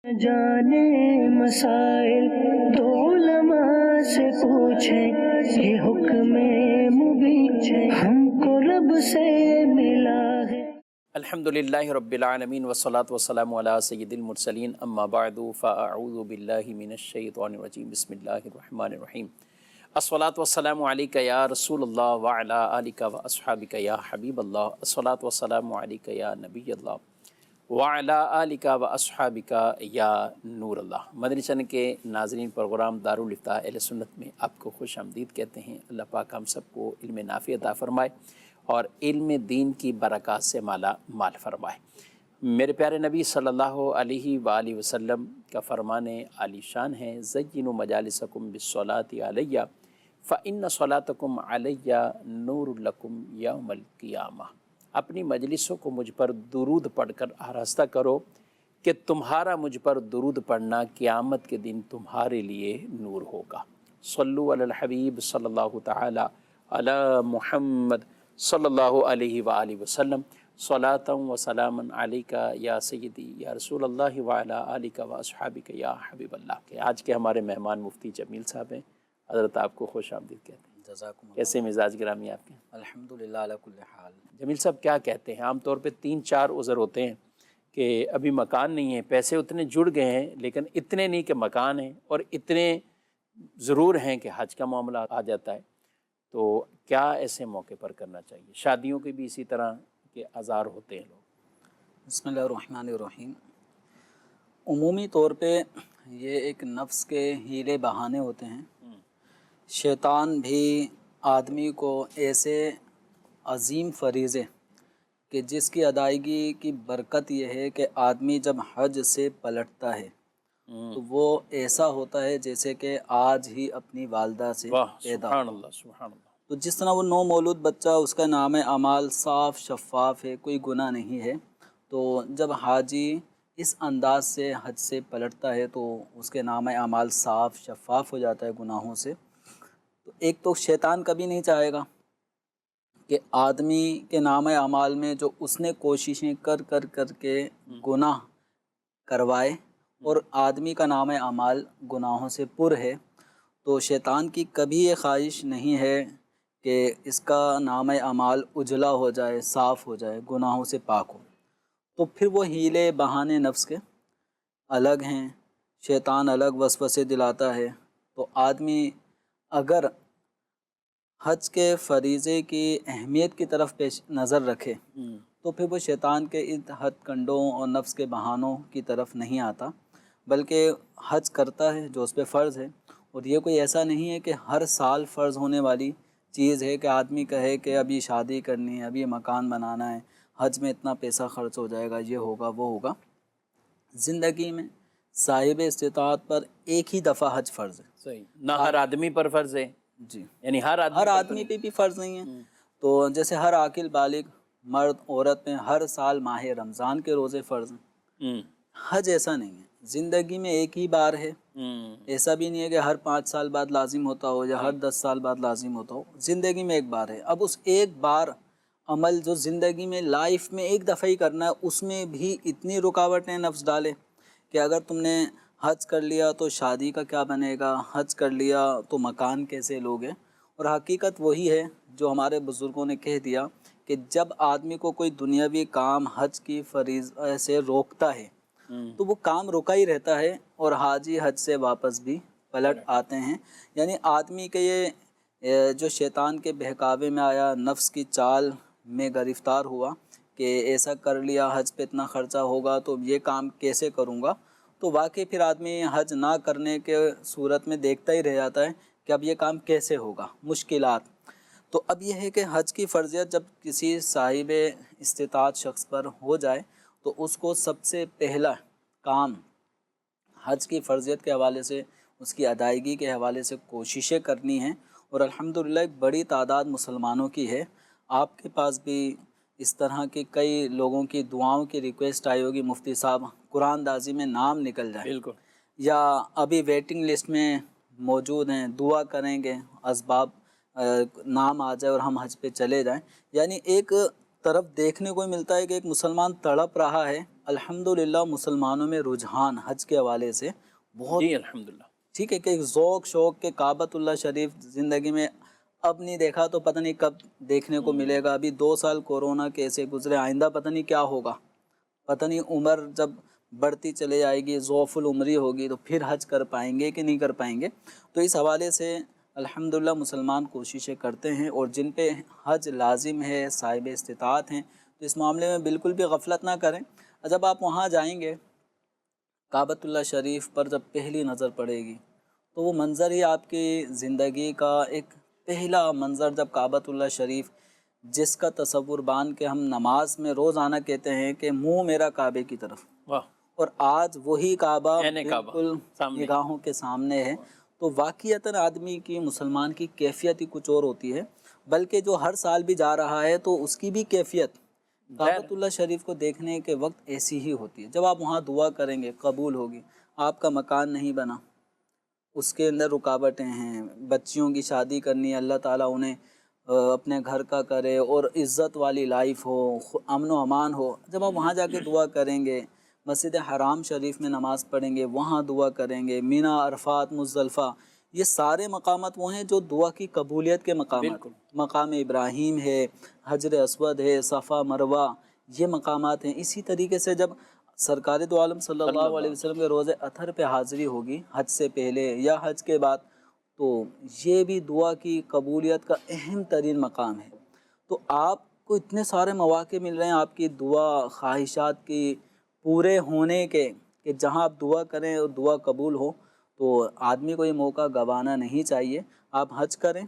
جانے مسائل تو علماء سے پوچھیں، یہ حکم مبین ہم کو رب سے ملا ہے۔ الحمدللہ رب العالمین والصلاة والسلام علی سید المرسلین، اما بعد فاعوذ باللہ من الشیطان الرجیم، بسم اللہ الرحمن الرحیم۔ الصلاة والسلام علیک یا رسول اللہ وعلی آلک و اصحابک یا حبیب اللہ، الصلاة والسلام علیک یا نبی اللہ وعلی آلک و اصحابک یا نور اللہ۔ مدنی چینل کے ناظرین، پروگرام دارالافتاء اہل سنت میں آپ کو خوش آمدید کہتے ہیں۔ اللہ پاک ہم سب کو علم نافع عطا فرمائے اور علم دین کی برکات سے مالا مال فرمائے۔ میرے پیارے نبی صلی اللہ علیہ وآلہ وسلم کا فرمان عالی شان ہے، زینوا مجالسکم بالصلاۃ علیہ فإن صلاتکم علیہ نور لکم یوم القیامہ۔ اپنی مجلسوں کو مجھ پر درود پڑھ کر آراستہ کرو کہ تمہارا مجھ پر درود پڑھنا قیامت کے دن تمہارے لیے نور ہوگا۔ صلو علی الحبیب صلی اللہ تعالی علی محمد صلی اللہ علیہ وآلہ وسلم، صلاۃ و سلام علیکہ یا سیدی یا رسول اللہ وعلی آلک و اصحابک یا حبیب اللہ۔ کہ آج کے ہمارے مہمان مفتی جمیل صاحب ہیں، حضرت آپ کو خوش آمدید کہتے ہیں۔ جزاکم اللہ۔ کیسے مزاج گرامی آپ کے؟ الحمدللہ علی کل حال۔ جمیل صاحب کیا کہتے ہیں؟ عام طور پہ 3-4 عذر ہوتے ہیں کہ ابھی مکان نہیں ہے، پیسے اتنے جڑ گئے ہیں لیکن اتنے نہیں کہ مکان ہیں، اور اتنے ضرور ہیں کہ حج کا معاملہ آ جاتا ہے۔ تو کیا ایسے موقع پر کرنا چاہیے؟ شادیوں کے بھی اسی طرح کے اعذار ہوتے ہیں لوگ۔ بسم اللہ الرحمن الرحیم۔ عمومی طور پہ یہ ایک نفس کے ہیلے بہانے ہوتے ہیں۔ شیطان بھی آدمی کو ایسے عظیم فریضے کہ جس کی ادائیگی کی برکت یہ ہے کہ آدمی جب حج سے پلٹتا ہے تو وہ ایسا ہوتا ہے جیسے کہ آج ہی اپنی والدہ سے پیدا سبحان اللہ سبحان اللہ۔ تو جس طرح وہ نو مولود بچہ، اس کا نام اعمال صاف شفاف ہے، کوئی گناہ نہیں ہے، تو جب حاجی اس انداز سے حج سے پلٹتا ہے تو اس کے نام اعمال صاف شفاف ہو جاتا ہے گناہوں سے۔ تو ایک تو شیطان کبھی نہیں چاہے گا کہ آدمی کے نام اعمال میں جو اس نے کوششیں کر کے گناہ کروائے، اور آدمی کا نام اعمال گناہوں سے پر ہے، تو شیطان کی کبھی یہ خواہش نہیں ہے کہ اس کا نام اعمال اجلا ہو جائے، صاف ہو جائے، گناہوں سے پاک ہو۔ تو پھر وہ ہیلے بہانے نفس کے الگ ہیں، شیطان الگ وسوسے دلاتا ہے۔ تو آدمی اگر حج کے فریضے کی اہمیت کی طرف پیش نظر رکھے تو پھر وہ شیطان کے ان ہتھ کنڈوں اور نفس کے بہانوں کی طرف نہیں آتا، بلکہ حج کرتا ہے جو اس پہ فرض ہے۔ اور یہ کوئی ایسا نہیں ہے کہ ہر سال فرض ہونے والی چیز ہے کہ آدمی کہے کہ ابھی شادی کرنی ہے، ابھی مکان بنانا ہے، حج میں اتنا پیسہ خرچ ہو جائے گا، یہ ہوگا وہ ہوگا۔ زندگی میں صاحب استطاعت پر ایک ہی دفعہ حج فرض ہے۔ صحیح، نہ ہر آدمی پر فرض ہے، جی، یعنی ہر آدمی پہ بھی فرض نہیں ہے۔ تو جیسے ہر عاقل بالغ مرد عورت میں ہر سال ماہ رمضان کے روزے فرض ہیں، حج ایسا نہیں ہے، زندگی میں ایک ہی بار ہے۔ ایسا بھی نہیں ہے کہ ہر 5 سال بعد لازم ہوتا ہو یا ہر 10 سال بعد لازم ہوتا ہو، زندگی میں ایک بار ہے۔ اب اس ایک بار عمل جو زندگی میں لائف میں ایک دفعہ ہی کرنا ہے، اس میں بھی اتنی رکاوٹیں نفس ڈالے کہ اگر تم نے حج کر لیا تو شادی کا کیا بنے گا، حج کر لیا تو مکان کیسے لوگے۔ اور حقیقت وہی ہے جو ہمارے بزرگوں نے کہہ دیا کہ جب آدمی کو کوئی دنیاوی کام حج کی فریضہ سے روکتا ہے تو وہ کام رکا ہی رہتا ہے، اور حاجی حج سے واپس بھی پلٹ آتے ہیں۔ یعنی آدمی کے یہ جو شیطان کے بہکاوے میں آیا، نفس کی چال میں گرفتار ہوا کہ ایسا کر لیا، حج پہ اتنا خرچہ ہوگا تو یہ کام کیسے کروں گا، تو واقعی پھر آدمی حج نہ کرنے کے صورت میں دیکھتا ہی رہ جاتا ہے کہ اب یہ کام کیسے ہوگا، مشکلات۔ تو اب یہ ہے کہ حج کی فرضیت جب کسی صاحب استطاعت شخص پر ہو جائے تو اس کو سب سے پہلا کام حج کی فرضیت کے حوالے سے، اس کی ادائیگی کے حوالے سے کوششیں کرنی ہیں، اور الحمدللہ ایک بڑی تعداد مسلمانوں کی ہے۔ آپ کے پاس بھی اس طرح کی کئی لوگوں کی دعاؤں کی ریکویسٹ آئی ہوگی، مفتی صاحب قرآن دازی میں نام نکل جائے، بالکل، یا ابھی ویٹنگ لسٹ میں موجود ہیں، دعا کریں گے اسباب نام آ جائے اور ہم حج پہ چلے جائیں۔ یعنی ایک طرف دیکھنے کو ملتا ہے کہ ایک مسلمان تڑپ رہا ہے. الحمدللہ مسلمانوں میں رجحان حج کے حوالے سے بہت جی الحمدللہ. ٹھیک ہے کہ ایک ذوق شوق کے کعبۃ اللہ شریف زندگی میں اب نہیں دیکھا تو پتہ نہیں کب دیکھنے کو ملے گا. ابھی 2 سال کورونا کے ایسے گزرے, آئندہ پتہ نہیں کیا ہوگا, پتہ نہیں عمر جب بڑھتی چلے جائے گی, ضعف العمری ہوگی, تو پھر حج کر پائیں گے کہ نہیں کر پائیں گے. تو اس حوالے سے الحمدللہ مسلمان کوششیں کرتے ہیں, اور جن پہ حج لازم ہے, صاحب استطاعت ہیں, تو اس معاملے میں بالکل بھی غفلت نہ کریں. جب آپ وہاں جائیں گے کعبۃ اللہ شریف پر جب پہلی نظر پڑے گی تو وہ منظر ہی آپ کی زندگی کا ایک پہلا منظر, جب کعبۃ اللہ شریف جس کا تصور باندھ کے ہم نماز میں روزانہ کہتے ہیں کہ منہ میرا کعبے کی طرف, واہ, اور آج وہی کعبہ کعبہ بالکل سامنے. نگاہوں کے سامنے ہے, تو واقعتاً آدمی کی, مسلمان کی کیفیت ہی کچھ اور ہوتی ہے. بلکہ جو ہر سال بھی جا رہا ہے تو اس کی بھی کیفیت کعبۃ اللہ شریف کو دیکھنے کے وقت ایسی ہی ہوتی ہے. جب آپ وہاں دعا کریں گے قبول ہوگی. آپ کا مکان نہیں بنا, اس کے اندر رکاوٹیں ہیں, بچیوں کی شادی کرنی ہے, اللہ تعالیٰ انہیں اپنے گھر کا کرے, اور عزت والی لائف ہو, امن و امان ہو. جب آپ وہاں جا کے دعا کریں گے, مسجد حرام شریف میں نماز پڑھیں گے, وہاں دعا کریں گے, مینا, عرفات, مزدلفہ, یہ سارے مقامات وہ ہیں جو دعا کی قبولیت کے مقامات. مقام ابراہیم ہے, حجر اسود ہے, صفا مروہ, یہ مقامات ہیں. اسی طریقے سے جب سرکار دو عالم صلی اللہ علیہ وسلم کے روزے اطہر پہ حاضری ہوگی حج سے پہلے یا حج کے بعد, تو یہ بھی دعا کی قبولیت کا اہم ترین مقام ہے. تو آپ کو اتنے سارے مواقع مل رہے ہیں آپ کی دعا خواہشات کی پورے ہونے کے, کہ جہاں آپ دعا کریں اور دعا قبول ہو, تو آدمی کو یہ موقع گنوانا نہیں چاہیے. آپ حج کریں,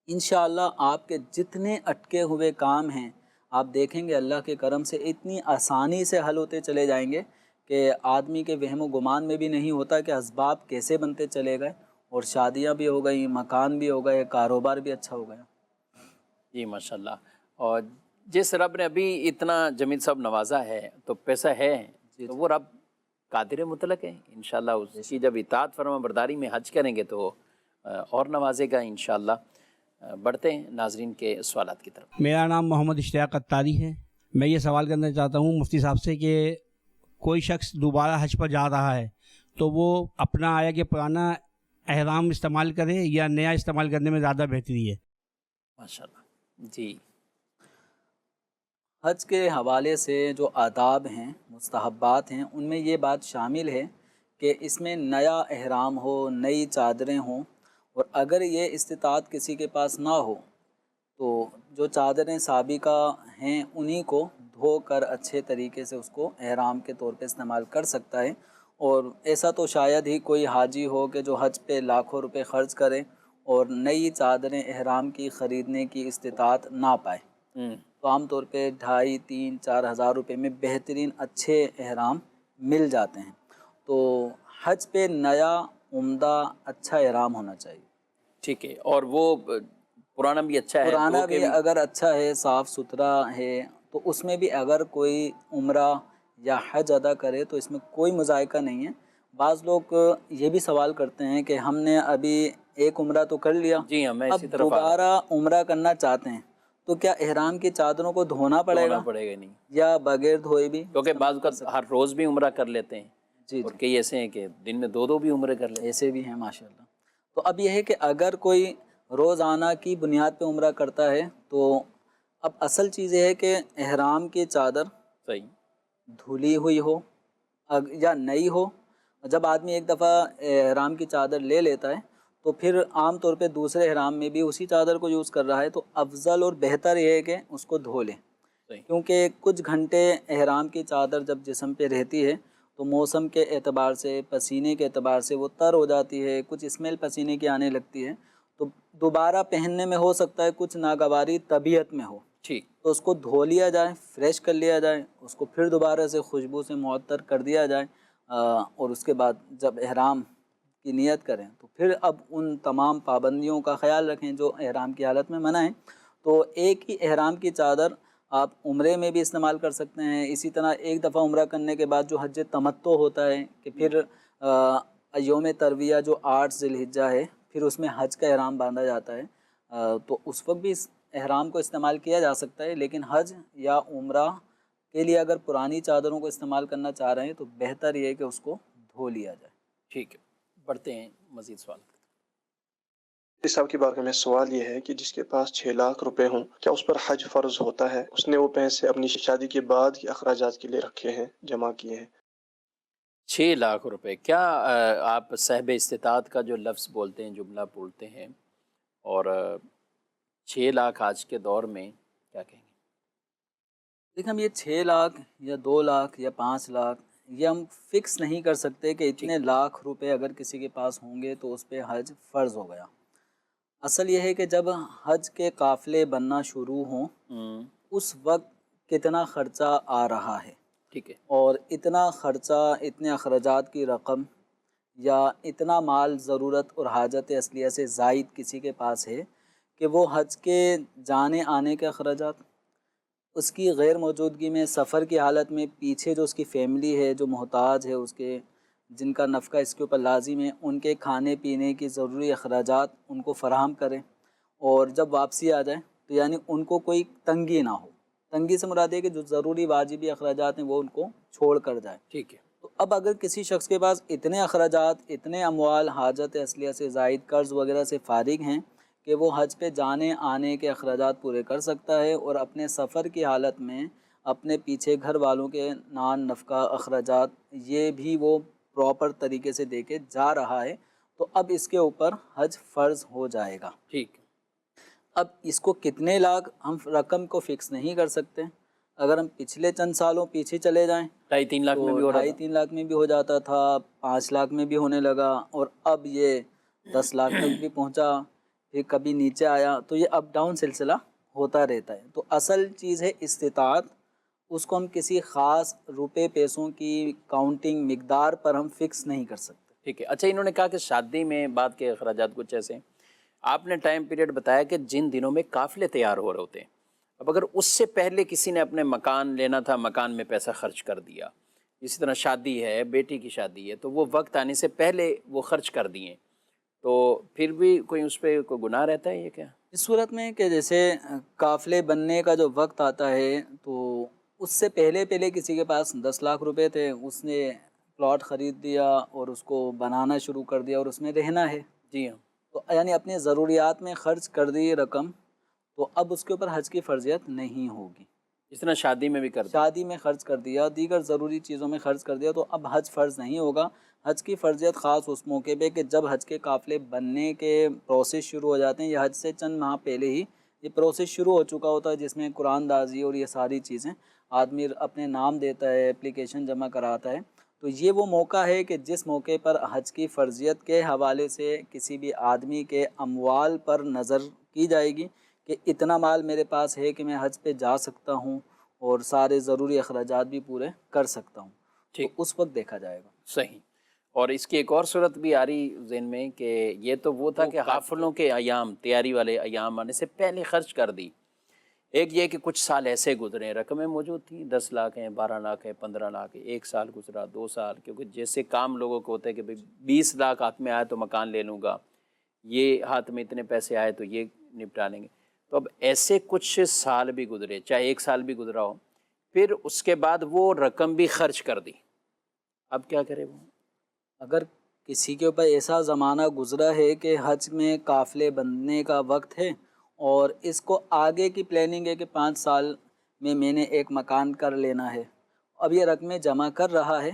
انشاءاللہ آپ کے جتنے اٹکے ہوئے کام ہیں آپ دیکھیں گے اللہ کے کرم سے اتنی آسانی سے حل ہوتے چلے جائیں گے کہ آدمی کے وہم و گمان میں بھی نہیں ہوتا کہ اسباب کیسے بنتے چلے گئے, اور شادیاں بھی ہو گئیں, مکان بھی ہو گئے, کاروبار بھی اچھا ہو گیا. جی ماشاءاللہ. اور جس رب نے ابھی اتنا جمیل صاحب نوازا ہے تو پیسہ ہے, تو وہ رب قادر مطلق ہے. انشاءاللہ اس کی جب اطاعت فرما برداری میں حج کریں گے تو اور نوازے گا انشاءاللہ. بڑھتے ہیں ناظرین کے سوالات کی طرف. میرا نام محمد اشتیاق اتاری ہے. میں یہ سوال کرنا چاہتا ہوں مفتی صاحب سے کہ کوئی شخص دوبارہ حج پر جا رہا ہے تو وہ اپنا آیا کہ پرانا احرام استعمال کرے یا نیا استعمال کرنے میں زیادہ بہتری ہے؟ ماشاءاللہ. جی, حج کے حوالے سے جو آداب ہیں, مستحبات ہیں, ان میں یہ بات شامل ہے کہ اس میں نیا احرام ہو, نئی چادریں ہوں, اور اگر یہ استطاعت کسی کے پاس نہ ہو تو جو چادریں سابقہ ہیں انہی کو دھو کر اچھے طریقے سے اس کو احرام کے طور پہ استعمال کر سکتا ہے. اور ایسا تو شاید ہی کوئی حاجی ہو کہ جو حج پہ لاکھوں روپے خرچ کرے اور نئی چادریں احرام کی خریدنے کی استطاعت نہ پائے. تو عام طور پہ 2,500, 3,000, 4,000 روپے میں بہترین اچھے احرام مل جاتے ہیں. تو حج پہ نیا عمدہ اچھا احرام ہونا چاہیے. ٹھیک ہے. اور وہ پرانا بھی اچھا ہے, پرانا بھی اگر اچھا ہے, صاف ستھرا ہے, تو اس میں بھی اگر کوئی عمرہ یا حج ادا کرے تو اس میں کوئی مذائقہ نہیں ہے. بعض لوگ یہ بھی سوال کرتے ہیں کہ ہم نے ابھی ایک عمرہ تو کر لیا, جی ہاں, میں اب اسی طرف دوبارہ عمرہ کرنا چاہتے ہیں, تو کیا احرام کی چادروں کو دھونا پڑے گا نہیں, یا بغیر دھوئے بھی؟ کیونکہ بعض کا ہر روز بھی عمرہ کر لیتے ہیں. جی, اور کئی ایسے ہیں کہ دن میں 2 بھی عمرے کر لیتے ہیں. ایسے بھی ہیں ماشاءاللہ. تو اب یہ ہے کہ اگر کوئی روزانہ کی بنیاد پہ عمرہ کرتا ہے تو اب اصل چیز یہ ہے کہ احرام کی چادر صحیح دھلی ہوئی ہو یا نئی ہو. جب آدمی ایک دفعہ احرام کی چادر لے لیتا ہے تو پھر عام طور پہ دوسرے احرام میں بھی اسی چادر کو یوز کر رہا ہے, تو افضل اور بہتر یہ ہے کہ اس کو دھو لیں. کیونکہ کچھ گھنٹے احرام کی چادر جب جسم پہ رہتی ہے تو موسم کے اعتبار سے, پسینے کے اعتبار سے وہ تر ہو جاتی ہے, کچھ اسمیل پسینے کی آنے لگتی ہے, تو دوبارہ پہننے میں ہو سکتا ہے کچھ ناگواری طبیعت میں ہو. ٹھیک, تو اس کو دھو لیا جائے, فریش کر لیا جائے, اس کو پھر دوبارہ سے خوشبو سے معطر کر دیا جائے, اور اس کے بعد جب احرام کی نیت کریں تو پھر اب ان تمام پابندیوں کا خیال رکھیں جو احرام کی حالت میں منع ہیں. تو ایک ہی احرام کی چادر آپ عمرے میں بھی استعمال کر سکتے ہیں. اسی طرح ایک دفعہ عمرہ کرنے کے بعد جو حج تمتع ہوتا ہے کہ پھر یوم ترویہ جو 8 ذی الحجہ ہے, پھر اس میں حج کا احرام باندھا جاتا ہے, تو اس وقت بھی احرام کو استعمال کیا جا سکتا ہے، لیکن حج یا عمرہ کے لیے اگر پرانی چادروں کو استعمال کرنا چاہ رہے ہیں تو بہتر یہ ہے کہ اس کو دھو لیا جائے۔ ٹھیک ہے، بڑھتے ہیں مزید سوال۔ صاحب کی بارگاہ میں سوال یہ ہے کہ جس کے پاس 6 لاکھ روپے ہوں، کیا اس پر حج فرض ہوتا ہے؟ اس نے وہ پیسے اپنی شادی کے بعد کے اخراجات کے لیے رکھے ہیں، جمع کیے ہیں۔ 6 لاکھ روپے، کیا آپ صاحب استطاعت کا جو لفظ بولتے ہیں، جملہ بولتے ہیں، اور 6 لاکھ آج کے دور میں کیا کہیں گے؟ دیکھیں ہم یہ 6 لاکھ یا 2 لاکھ یا 5 لاکھ یہ ہم فکس نہیں کر سکتے کہ اتنے لاکھ روپے اگر کسی کے پاس ہوں گے تو اس پہ حج فرض ہو گیا۔ اصل یہ ہے کہ جب حج کے قافلے بننا شروع ہوں اس وقت کتنا خرچہ آ رہا ہے، ٹھیک ہے، اور اتنا خرچہ، اتنے اخراجات کی رقم یا اتنا مال ضرورت اور حاجت اصلیہ سے زائد کسی کے پاس ہے کہ وہ حج کے جانے آنے کے اخراجات، اس کی غیر موجودگی میں سفر کی حالت میں پیچھے جو اس کی فیملی ہے جو محتاج ہے، اس کے جن کا نفقہ اس کے اوپر لازم ہے، ان کے کھانے پینے کی ضروری اخراجات ان کو فراہم کریں، اور جب واپسی آ جائیں تو یعنی ان کو کوئی تنگی نہ ہو۔ تنگی سے مراد ہے کہ جو ضروری واجبی اخراجات ہیں وہ ان کو چھوڑ کر جائیں۔ ٹھیک ہے، تو اب اگر کسی شخص کے پاس اتنے اخراجات، اتنے اموال حاجت اصلیہ سے زائد، قرض وغیرہ سے فارغ ہیں کہ وہ حج پہ جانے آنے کے اخراجات پورے کر سکتا ہے اور اپنے سفر کی حالت میں اپنے پیچھے گھر والوں کے نان نفقہ اخراجات یہ بھی وہ پراپر طریقے سے دے کے جا رہا ہے، تو اب اس کے اوپر حج فرض ہو جائے گا۔ ٹھیک ہے، اب اس کو کتنے لاکھ ہم رقم کو فکس نہیں کر سکتے۔ اگر ہم پچھلے چند سالوں پیچھے چلے جائیں 2.5-3 لاکھ میں بھی ہو رہا تھا۔ 2.5-3 لاکھ میں بھی ہو جاتا تھا، 5 لاکھ میں بھی ہونے لگا، اور اب یہ 10 لاکھ تک بھی پہنچا، پھر کبھی نیچے آیا، تو یہ اپ ڈاؤن سلسلہ ہوتا رہتا ہے۔ تو اصل چیز ہے استطاعت، اس کو ہم کسی خاص روپے پیسوں کی کاؤنٹنگ مقدار پر ہم فکس نہیں کر سکتے۔ ٹھیک ہے، اچھا انہوں نے کہا کہ شادی میں بعد کے اخراجات کچھ ایسے ہیں۔ آپ نے ٹائم پیریڈ بتایا کہ جن دنوں میں قافلے تیار ہو رہے ہوتے ہیں، اب اگر اس سے پہلے کسی نے اپنے مکان لینا تھا، مکان میں پیسہ خرچ کر دیا، اسی طرح شادی ہے، بیٹی کی شادی ہے، تو وہ وقت آنے سے پہلے وہ خرچ کر دیے، تو پھر بھی کوئی اس پہ کوئی گناہ رہتا ہے یہ کیا؟ اس صورت میں کہ جیسے قافلے بننے کا جو وقت آتا ہے تو اس سے پہلے کسی کے پاس 10 لاکھ روپے تھے، اس نے پلاٹ خرید دیا اور اس کو بنانا شروع کر دیا اور اس میں رہنا ہے، جی ہاں، تو یعنی اپنے ضروریات میں خرچ کر دی رقم، تو اب اس کے اوپر حج کی فرضیت نہیں ہوگی۔ جس طرح شادی میں بھی کر دیا، شادی میں خرچ کر دیا، دیگر ضروری چیزوں میں خرچ کر دیا، تو اب حج فرض نہیں ہوگا۔ حج کی فرضیت خاص اس موقع پہ کہ جب حج کے قافلے بننے کے پروسیس شروع ہو جاتے ہیں، یا حج سے چند ماہ پہلے ہی یہ پروسیس شروع ہو چکا ہوتا ہے، جس میں قرآن دازی اور یہ ساری چیزیں آدمی اپنے نام دیتا ہے، اپلیکیشن جمع کراتا ہے، تو یہ وہ موقع ہے کہ جس موقع پر حج کی فرضیت کے حوالے سے کسی بھی آدمی کے اموال پر نظر کی جائے گی کہ اتنا مال میرے پاس ہے کہ میں حج پہ جا سکتا ہوں اور سارے ضروری اخراجات بھی پورے کر سکتا ہوں، ٹھیک، تو اس وقت دیکھا جائے گا۔ صحیح۔ اور اس کی ایک اور صورت بھی آ رہی ذہن میں کہ یہ تو وہ تھا کہ حافلوں کے ایام، تیاری والے ایام آنے سے پہلے خرچ کر دی۔ ایک یہ کہ کچھ سال ایسے گزرے، رقمیں موجود تھیں، 10 لاکھ ہیں، 12 لاکھ ہیں، 15 لاکھ ہیں، 1 سال گزرا، 2 سال، کیونکہ جیسے کام لوگوں کو ہوتا ہے کہ 20 لاکھ ہاتھ میں آئے تو مکان لے لوں گا، یہ ہاتھ میں اتنے پیسے آئے تو یہ نپٹا لیں گے، تو اب ایسے کچھ سال بھی گزرے، چاہے 1 سال بھی گزرا ہو، پھر اس کے بعد وہ رقم بھی خرچ کر دی، اب کیا کرے وہ؟ اگر کسی کے اوپر ایسا زمانہ گزرا ہے کہ حج میں قافلے بننے کا وقت ہے اور اس کو آگے کی پلاننگ ہے کہ 5 سال میں نے ایک مکان کر لینا ہے، اب یہ رقمیں جمع کر رہا ہے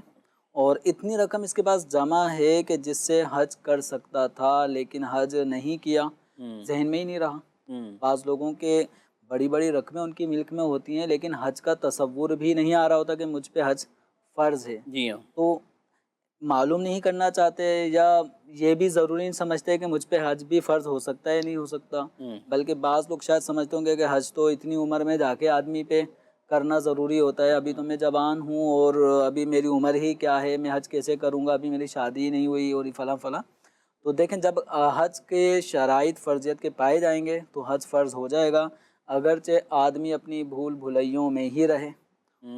اور اتنی رقم اس کے پاس جمع ہے کہ جس سے حج کر سکتا تھا لیکن حج نہیں کیا، ذہن میں ہی نہیں رہا۔ بعض لوگوں کے بڑی بڑی رقمیں ان کی ملک میں ہوتی ہیں لیکن حج کا تصور بھی نہیں آ رہا ہوتا کہ مجھ پہ حج فرض ہے، جی ہاں، تو معلوم نہیں کرنا چاہتے یا یہ بھی ضروری نہیں سمجھتے کہ مجھ پہ حج بھی فرض ہو سکتا ہے نہیں ہو سکتا، بلکہ بعض لوگ شاید سمجھتے ہوں گے کہ حج تو اتنی عمر میں جا کے آدمی پہ کرنا ضروری ہوتا ہے، ابھی تو میں جوان ہوں اور ابھی میری عمر ہی کیا ہے، میں حج کیسے کروں گا، ابھی میری شادی ہی نہیں ہوئی اور فلاں فلاں۔ تو دیکھیں جب حج کے شرائط فرضیت کے پائے جائیں گے تو حج فرض ہو جائے گا، اگرچہ آدمی اپنی بھول بھلائیوں میں ہی رہے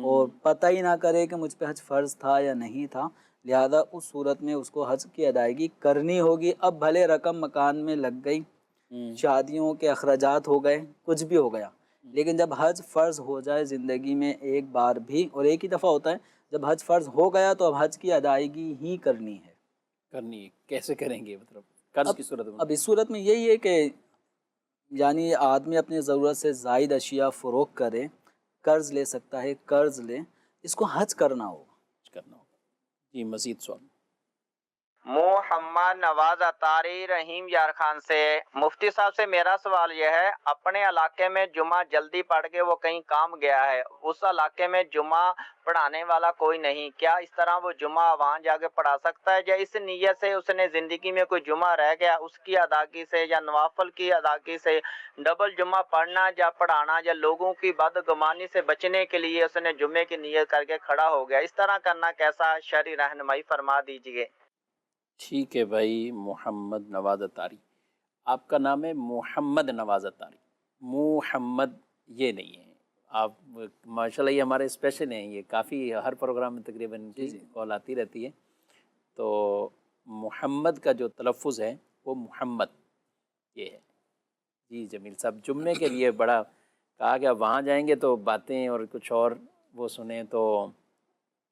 اور پتہ ہی نہ کرے کہ مجھ پہ حج فرض تھا یا نہیں تھا، لہذا اس صورت میں اس کو حج کی ادائیگی کرنی ہوگی۔ اب بھلے رقم مکان میں لگ گئی شادیوں کے اخراجات ہو گئے، کچھ بھی ہو گیا، لیکن جب حج فرض ہو جائے زندگی میں ایک بار بھی، اور ایک ہی دفعہ ہوتا ہے، جب حج فرض ہو گیا تو اب حج کی ادائیگی ہی کرنی ہے۔ کیسے کریں گے؟ مطلب قرض کی صورت میں؟ اب اس صورت میں یہی ہے کہ یعنی آدمی اپنی ضرورت سے زائد اشیاء فروخت کرے، قرض لے سکتا ہے، قرض لے، اس کو حج کرنا ہوگا۔ جی مزید سوال۔ محمد نواز اتاری رحیم یار خان سے، مفتی صاحب سے میرا سوال یہ ہے، اپنے علاقے میں جمعہ جلدی پڑھ کے وہ کہیں کام گیا ہے، اس علاقے میں جمعہ پڑھانے والا کوئی نہیں، کیا اس طرح وہ جمعہ وہاں جا کے پڑھا سکتا ہے، یا اس نیت سے اس نے زندگی میں کوئی جمعہ رہ گیا اس کی ادائیگی سے یا نوافل کی ادائیگی سے ڈبل جمعہ پڑھنا یا پڑھانا، یا لوگوں کی بدگمانی سے بچنے کے لیے اس نے جمعے کی نیت کر کے کھڑا ہو گیا، اس طرح کرنا کیسا، شرعی رہنمائی فرما دیجیے۔ ٹھیک ہے بھائی محمد نواز اتاری، آپ کا نام ہے محمد نواز اتاری، محمد یہ نہیں ہے آپ، ماشاءاللہ یہ ہمارے اسپیشل ہیں، یہ کافی ہر پروگرام میں تقریباً کال آتی رہتی ہے، تو محمد کا جو تلفظ ہے وہ محمد یہ ہے۔ جی جمیل صاحب، جمعے کے لیے بڑا کہا گیا، وہاں جائیں گے تو باتیں اور کچھ اور وہ سنیں، تو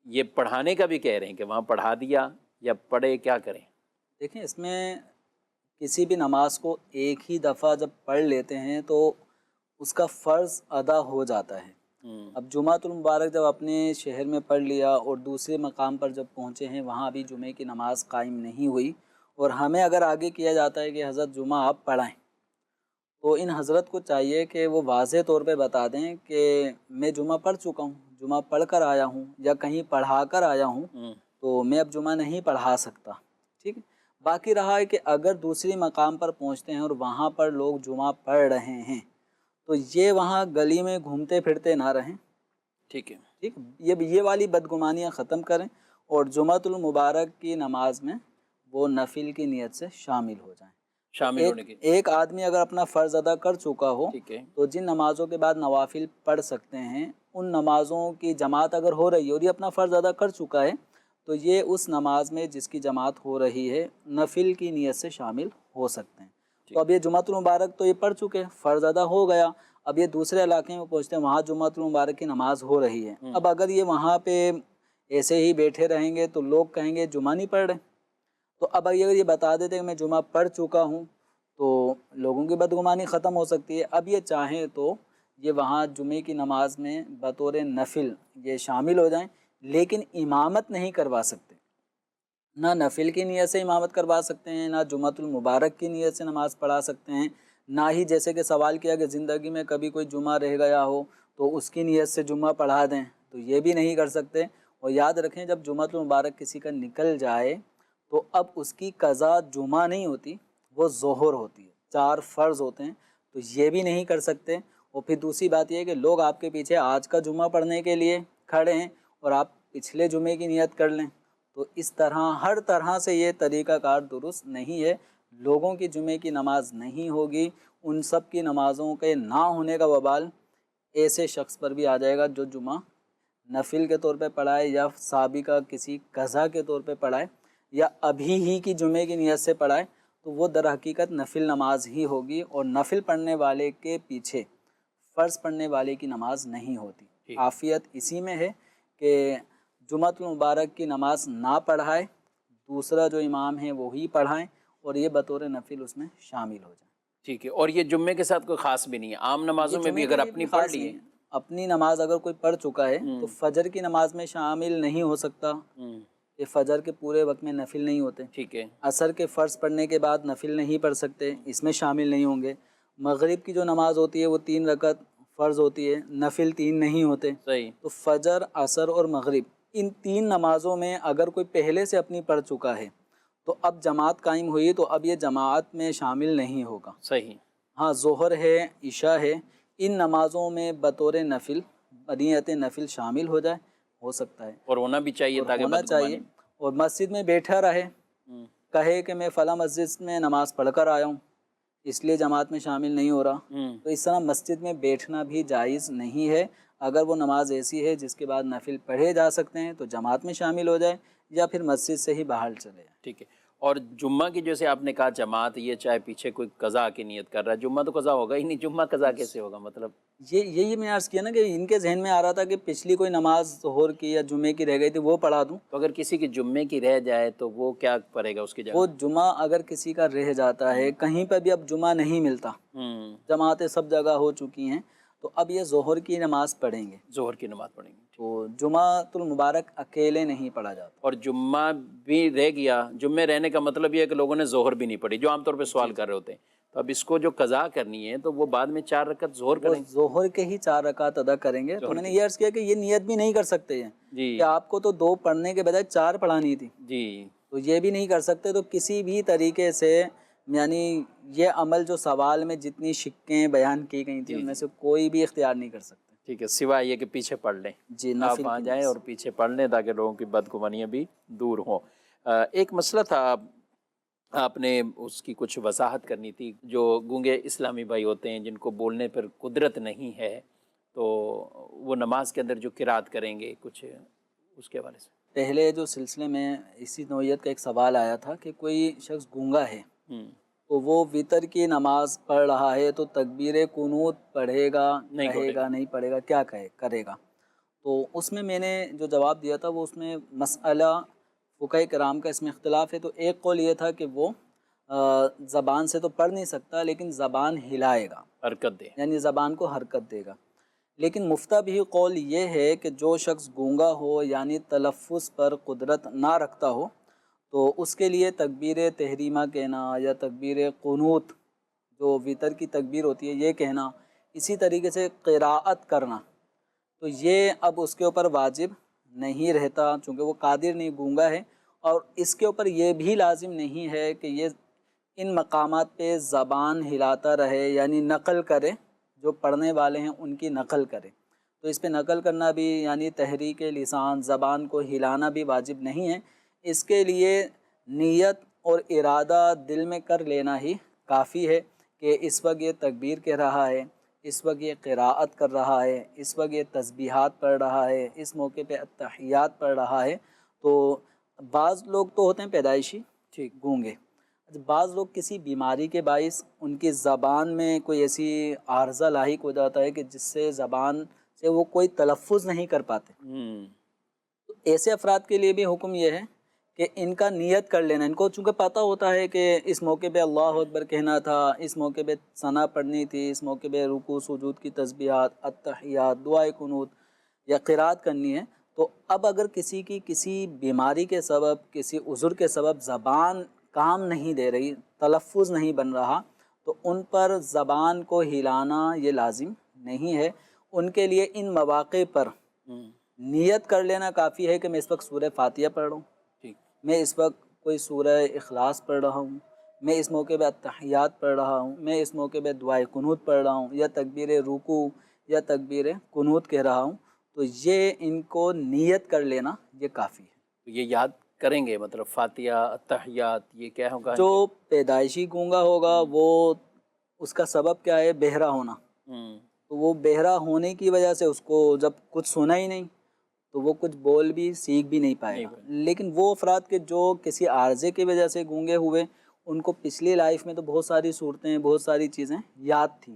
یہ پڑھانے کا بھی کہہ رہے ہیں کہ وہاں پڑھا دیا یا پڑھے، کیا کریں؟ دیکھیں اس میں کسی بھی نماز کو ایک ہی دفعہ جب پڑھ لیتے ہیں تو اس کا فرض ادا ہو جاتا ہے۔ اب جمعۃ المبارک جب اپنے شہر میں پڑھ لیا اور دوسرے مقام پر جب پہنچے ہیں وہاں بھی جمعے کی نماز قائم نہیں ہوئی، اور ہمیں اگر آگے کیا جاتا ہے کہ حضرت جمعہ آپ پڑھائیں، تو ان حضرت کو چاہیے کہ وہ واضح طور پہ بتا دیں کہ میں جمعہ پڑھ چکا ہوں، جمعہ پڑھ کر آیا ہوں یا کہیں پڑھا کر آیا ہوں، تو میں اب جمعہ نہیں پڑھا سکتا، ٹھیک ہے۔ باقی رہا ہے کہ اگر دوسری مقام پر پہنچتے ہیں اور وہاں پر لوگ جمعہ پڑھ رہے ہیں تو یہ وہاں گلی میں گھومتے پھرتے نہ رہیں، ٹھیک ہے، ٹھیک، یہ والی بدگمانیاں ختم کریں، اور جمعۃ المبارک کی نماز میں وہ نفل کی نیت سے شامل ہو جائیں۔ شامل ہونے کے ایک آدمی اگر اپنا فرض ادا کر چکا ہو ٹھیک ہے، تو جن نمازوں کے بعد نوافل پڑھ سکتے ہیں، ان نمازوں کی جماعت اگر ہو رہی ہے اور یہ اپنا فرض ادا کر چکا ہے تو یہ اس نماز میں جس کی جماعت ہو رہی ہے نفل کی نیت سے شامل ہو سکتے ہیں۔ تو اب یہ جمعۃ المبارک تو یہ پڑھ چکے، فرض ادا ہو گیا، اب یہ دوسرے علاقے میں پہنچتے ہیں، وہاں جمعۃ المبارک کی نماز ہو رہی ہے، اب اگر یہ وہاں پہ ایسے ہی بیٹھے رہیں گے تو لوگ کہیں گے جمعہ نہیں پڑھ رہے، تو اب اگر یہ بتا دیتے کہ میں جمعہ پڑھ چکا ہوں تو لوگوں کی بدگمانی ختم ہو سکتی ہے۔ اب یہ چاہیں تو یہ وہاں جمعے کی نماز میں بطور نفل یہ شامل ہو جائیں، لیکن امامت نہیں کروا سکتے، نہ نفل کی نیت سے امامت کروا سکتے ہیں، نہ جمعۃ المبارک کی نیت سے نماز پڑھا سکتے ہیں، نہ ہی جیسے کہ سوال کیا کہ زندگی میں کبھی کوئی جمعہ رہ گیا ہو تو اس کی نیت سے جمعہ پڑھا دیں، تو یہ بھی نہیں کر سکتے۔ اور یاد رکھیں جب جمعۃ المبارک کسی کا نکل جائے تو اب اس کی قضا جمعہ نہیں ہوتی، وہ ظہر ہوتی ہے، 4 فرض ہوتے ہیں، تو یہ بھی نہیں کر سکتے۔ اور پھر دوسری بات یہ ہے کہ لوگ آپ کے پیچھے آج کا جمعہ پڑھنے کے لیے کھڑے ہیں اور آپ پچھلے جمعے کی نیت کر لیں، تو اس طرح ہر طرح سے یہ طریقہ کار درست نہیں ہے، لوگوں کی جمعے کی نماز نہیں ہوگی، ان سب کی نمازوں کے نہ ہونے کا وبال ایسے شخص پر بھی آ جائے گا جو جمعہ نفل کے طور پہ پڑھائے یا سابقہ کسی قضا کے طور پہ پڑھائے یا ابھی ہی کی جمعے کی نیت سے پڑھائے، تو وہ در حقیقت نفل نماز ہی ہوگی، اور نفل پڑھنے والے کے پیچھے فرض پڑھنے والے کی نماز نہیں ہوتی۔ عافیت اسی میں ہے کہ جمعۃ المبارک کی نماز نہ پڑھائے، دوسرا جو امام ہے وہی پڑھائیں، اور یہ بطور نفل اس میں شامل ہو جائیں۔ ٹھیک ہے، اور یہ جمعے کے ساتھ کوئی خاص بھی نہیں ہے، عام نمازوں میں بھی اگر اپنی پڑھ لی، اپنی نماز اگر کوئی پڑھ چکا ہے تو فجر کی نماز میں شامل نہیں ہو سکتا، کہ فجر کے پورے وقت میں نفل نہیں ہوتے، ٹھیک ہے، عصر کے فرض پڑھنے کے بعد نفل نہیں پڑھ سکتے، اس میں شامل نہیں ہوں گے، مغرب کی جو نماز ہوتی ہے وہ 3 رکعت فرض ہوتی ہے، نفل 3 نہیں ہوتے، صحیح، تو فجر، عصر اور مغرب ان 3 نمازوں میں اگر کوئی پہلے سے اپنی پڑھ چکا ہے تو اب جماعت قائم ہوئی تو اب یہ جماعت میں شامل نہیں ہوگا۔ صحیح، ہاں ظہر ہے، عشاء ہے، ان نمازوں میں بطور نفل نیت نفل شامل ہو جائے، ہو سکتا ہے، اور ہونا بھی چاہیے تاکہ ہونا چاہیے، اور مسجد میں بیٹھا رہے، کہے کہ میں فلاں مسجد میں نماز پڑھ کر آیا ہوں اس لیے جماعت میں شامل نہیں ہو رہا، تو اس طرح مسجد میں بیٹھنا بھی جائز نہیں ہے۔ اگر وہ نماز ایسی ہے جس کے بعد نفل پڑھے جا سکتے ہیں تو جماعت میں شامل ہو جائے، یا پھر مسجد سے ہی باہر چلے جائیں۔ ٹھیک ہے، اور جمعہ کی جیسے آپ نے کہا جماعت، یہ چاہے پیچھے کوئی قضا کی نیت کر رہا ہے، جمعہ تو قضا ہوگا ہی نہیں، جمعہ قضا کیسے ہوگا؟ مطلب یہی میں عرض کیا نا کہ ان کے ذہن میں آ رہا تھا کہ پچھلی کوئی نماز ظہر کی یا جمعے کی رہ گئی تھی وہ پڑھا دوں. تو اگر کسی کی جمعے کی رہ جائے تو وہ کیا پڑے گا اس کی جگہ؟ وہ جمعہ اگر کسی کا رہ جاتا ہے، کہیں پہ بھی اب جمعہ نہیں ملتا، جماعتیں سب جگہ ہو چکی ہیں، تو اب یہ ظہر کی نماز پڑھیں گے، ظہر کی نماز پڑھیں گے. تو جمعہ المبارک اکیلے نہیں پڑھا جاتا. اور جمعہ بھی رہ گیا، جمعے رہنے کا مطلب یہ ہے کہ لوگوں نے ظہر بھی نہیں پڑھی، جو عام طور پہ سوال کر رہے ہوتے ہیں. تو اب اس کو جو قضا کرنی ہے تو وہ بعد میں 4 رکعت ظہر وہ کریں. ظہر کے ہی 4 رکعت ادا کریں گے. تو میں نے یہ عرض کیا کہ یہ نیت بھی نہیں کر سکتے ہیں جی کہ آپ کو تو 2 پڑھنے کے بجائے 4 پڑھانی تھی، جی تو یہ بھی نہیں کر سکتے. تو کسی بھی طریقے سے یعنی یہ عمل جو سوال میں جتنی شکیں بیان کی گئی تھیں ان میں سے کوئی بھی اختیار نہیں کر سکتے. ٹھیک ہے، سوائے یہ کہ پیچھے پڑھ لیں. جی آپ نفل وہاں کی جائیں نماز. اور پیچھے پڑھ لیں تاکہ لوگوں کی بدگمانیاں بھی دور ہوں. ایک مسئلہ تھا، آپ نے اس کی کچھ وضاحت کرنی تھی. جو گونگے اسلامی بھائی ہوتے ہیں جن کو بولنے پر قدرت نہیں ہے، تو وہ نماز کے اندر جو قرات کریں گے، کچھ اس کے حوالے سے. پہلے جو سلسلے میں اسی نوعیت کا ایک سوال آیا تھا کہ کوئی شخص گونگا ہے تو وہ وطر کی نماز پڑھ رہا ہے تو تکبیر قنوت پڑھے گا، کہے گا نہیں پڑھے گا، کیا کرے گا؟ تو اس میں نے جو جواب دیا تھا وہ اس میں مسئلہ فقہاء کرام کا اس میں اختلاف ہے. تو ایک قول یہ تھا کہ وہ زبان سے تو پڑھ نہیں سکتا لیکن زبان ہلائے گا، حرکت دے، یعنی زبان کو حرکت دے گا. لیکن مفتبی قول یہ ہے کہ جو شخص گونگا ہو یعنی تلفظ پر قدرت نہ رکھتا ہو تو اس کے لیے تکبیر تحریمہ کہنا یا تکبیر قنوت جو وطر کی تکبیر ہوتی ہے یہ کہنا، اسی طریقے سے قراءت کرنا، تو یہ اب اس کے اوپر واجب نہیں رہتا چونکہ وہ قادر نہیں، گونگا ہے. اور اس کے اوپر یہ بھی لازم نہیں ہے کہ یہ ان مقامات پہ زبان ہلاتا رہے، یعنی نقل کرے، جو پڑھنے والے ہیں ان کی نقل کرے. تو اس پہ نقل کرنا بھی یعنی تحریک لسان، زبان کو ہلانا بھی واجب نہیں ہے. اس کے لیے نیت اور ارادہ دل میں کر لینا ہی کافی ہے کہ اس وقت یہ تکبیر کہہ رہا ہے، اس وقت یہ قراءت کر رہا ہے، اس وقت یہ تسبیحات پڑھ رہا ہے، اس موقع پہ التحیات پڑھ رہا ہے. تو بعض لوگ تو ہوتے ہیں پیدائشی گونگے، بعض لوگ کسی بیماری کے باعث ان کی زبان میں کوئی ایسی عارضہ لاحق ہو جاتا ہے کہ جس سے زبان سے وہ کوئی تلفظ نہیں کر پاتے. تو ایسے افراد کے لیے بھی حکم یہ ہے کہ ان کا نیت کر لینا. ان کو چونکہ پتہ ہوتا ہے کہ اس موقع پہ اللہ اکبر کہنا تھا، اس موقع پہ ثنا پڑھنی تھی، اس موقع پہ رکوع سجود کی تسبیحات، التحیات، دعائے قنوت یا قرات کرنی ہے. تو اب اگر کسی کی کسی بیماری کے سبب، کسی عذر کے سبب زبان کام نہیں دے رہی، تلفظ نہیں بن رہا، تو ان پر زبان کو ہلانا یہ لازم نہیں ہے. ان کے لیے ان مواقع پر نیت کر لینا کافی ہے کہ میں اس وقت سورہ فاتحہ پڑھ رہا ہوں، میں اس وقت کوئی سورہ اخلاص پڑھ رہا ہوں، میں اس موقع پہ التحیات پڑھ رہا ہوں، میں اس موقع پہ دعائے قنوت پڑھ رہا ہوں، یا تکبیر رکوع یا تکبیر قنوت کہہ رہا ہوں. تو یہ ان کو نیت کر لینا یہ کافی ہے. یہ یاد کریں گے، مطلب فاتحہ، التحیات، یہ کیا ہوگا؟ جو پیدائشی گونگا ہوگا وہ اس کا سبب کیا ہے؟ بہرا ہونا. تو وہ بہرا ہونے کی وجہ سے اس کو جب کچھ سنا ہی نہیں تو وہ کچھ بول بھی سیکھ بھی نہیں پائے گا. لیکن وہ افراد کے جو کسی عارضے کی وجہ سے گونگے ہوئے، ان کو پچھلی لائف میں تو بہت ساری صورتیں، بہت ساری چیزیں یاد تھیں،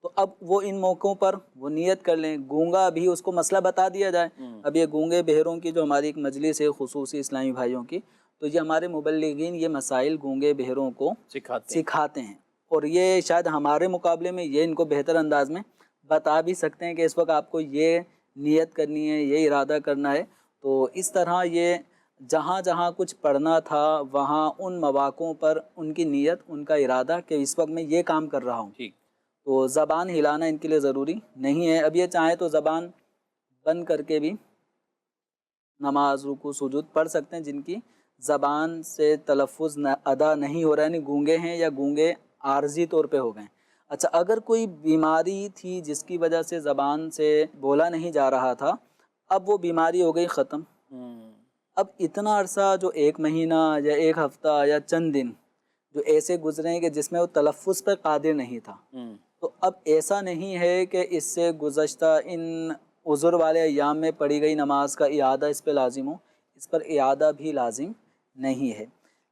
تو اب وہ ان موقعوں پر وہ نیت کر لیں. گونگا بھی اس کو مسئلہ بتا دیا جائے. اب یہ گونگے بہروں کی جو ہماری ایک مجلس ہے خصوصی اسلامی بھائیوں کی، تو یہ ہمارے مبلغین یہ مسائل گونگے بہروں کو سکھاتے ہیں، اور یہ شاید ہمارے مقابلے میں یہ ان کو بہتر انداز میں بتا بھی سکتے ہیں کہ اس وقت آپ کو یہ نیت کرنی ہے، یہ ارادہ کرنا ہے. تو اس طرح یہ جہاں جہاں کچھ پڑھنا تھا وہاں ان مواقعوں پر ان کی نیت، ان کا ارادہ کہ اس وقت میں یہ کام کر رہا ہوں. تو زبان ہلانا ان کے لیے ضروری نہیں ہے. اب یہ چاہیں تو زبان بند کر کے بھی نماز، رکوع، سجود پڑھ سکتے ہیں جن کی زبان سے تلفظ ادا نہیں ہو رہا، یعنی گونگے ہیں یا گونگے عارضی طور پہ ہو گئے. اچھا، اگر کوئی بیماری تھی جس کی وجہ سے زبان سے بولا نہیں جا رہا تھا، اب وہ بیماری ہو گئی ختم، اب اتنا عرصہ جو 1 مہینہ یا 1 ہفتہ یا چند دن جو ایسے گزرے ہیں کہ جس میں وہ تلفظ پر قادر نہیں تھا، تو اب ایسا نہیں ہے کہ اس سے گزشتہ ان عذر والے ایام میں پڑھی گئی نماز کا اعادہ اس پہ لازم ہو. اس پر اعادہ بھی لازم نہیں ہے.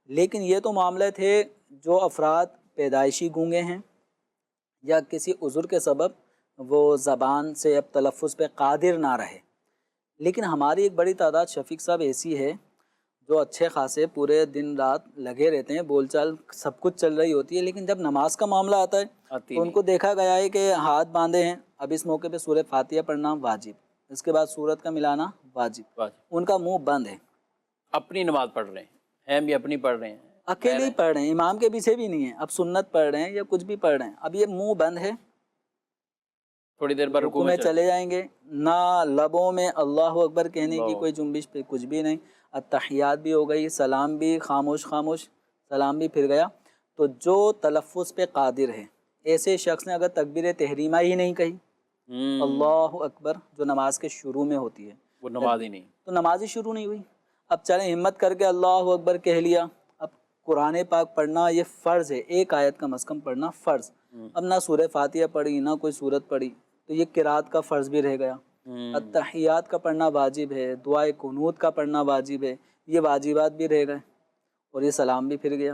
لیکن یہ تو معاملے تھے جو افراد پیدائشی گونگے ہیں یا کسی عذر کے سبب وہ زبان سے اب تلفظ پہ قادر نہ رہے. لیکن ہماری ایک بڑی تعداد شفیق صاحب ایسی ہے جو اچھے خاصے پورے دن رات لگے رہتے ہیں، بول چال سب کچھ چل رہی ہوتی ہے، لیکن جب نماز کا معاملہ آتا ہے تو ان کو دیکھا گیا ہے کہ ہاتھ باندھے ہیں. اب اس موقع پہ سورہ فاتحہ پڑھنا واجب، اس کے بعد سورت کا ملانا واجب، ان کا منہ بند ہے. اپنی نماز پڑھ رہے ہیں بھی اپنی پڑھ رہے ہیں، اکیلے ہی پڑھ رہے ہیں، امام کے پیچھے بھی نہیں ہے. اب سنت پڑھ رہے ہیں یا کچھ بھی پڑھ رہے ہیں، اب یہ منہ بند ہے، تھوڑی دیر بعد رکوع میں چلے جائیں گے، نہ لبوں میں اللہ اکبر کہنے کی کوئی جنبش پہ کچھ بھی نہیں. التحیات بھی ہو گئی، سلام بھی خاموش خاموش، سلام بھی پھر گیا. تو جو تلفظ پہ قادر ہے ایسے شخص نے اگر تکبیر تحریمہ ہی نہیں کہی، اللہ اکبر جو نماز کے شروع میں ہوتی ہے، وہ نماز ہی نہیں، تو نماز ہی شروع نہیں ہوئی. اب چلیں ہمت کر کے اللہ اکبر کہہ لیا. اب قرآن پاک پڑھنا یہ فرض ہے، ایک آیت کم از کم پڑھنا فرض. اب نہ سورہ فاتحہ پڑھی نہ کوئی سورت پڑھی تو یہ قرات کا فرض بھی رہ گیا. التحیات کا پڑھنا واجب ہے، دعائے قنوت کا پڑھنا واجب ہے، یہ واجبات بھی رہ گئے اور یہ سلام بھی پھر گیا.